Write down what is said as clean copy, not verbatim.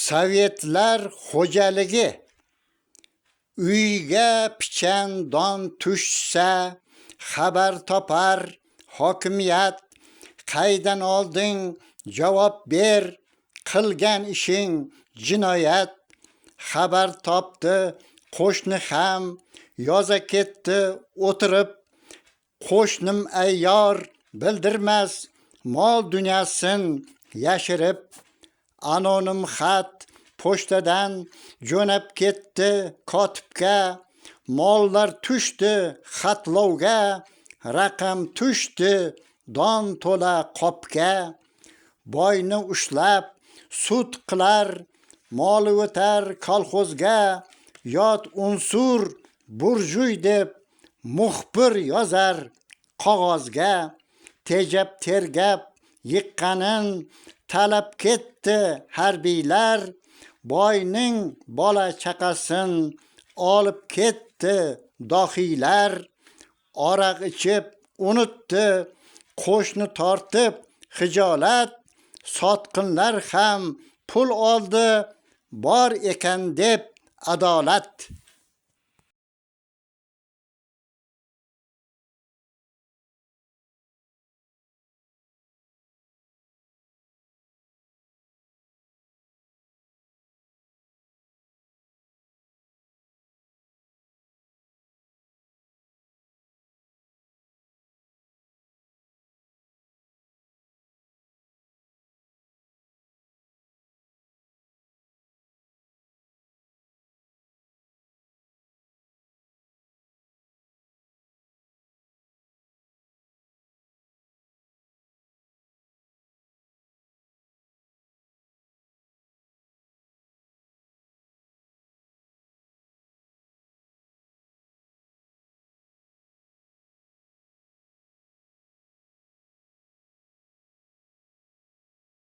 Sovetlar xo'jaligi uyga pichan don tushsa xabar topar hokimiyat. Qaydan olding javob ber, qilgan ishing jinoyat. Xabar topdi qo'shni ham, yoza ketdi o'tirib. Qo'shnim ayyor bildirmas, mol dunyosin yashirib. Anonim xat pochtadan jo'nab ketdi kotibga. Mollar tushdi xatlovga, raqam tushdi don to'la qopga. Boyni ushlab sud qilar, moli o'tar kolxozga. Yot unsur burjuy deb muxbir yozar qog'ozga. Tejab tergab yiqqanin talab ketdi harbiylar. Boyning bola chaqasin olib ketdi dohiylar. Aroq ichib unutdi qo'shni tortib hijolat. Sotqinlar ham pul oldi, bor ekan deb adolat.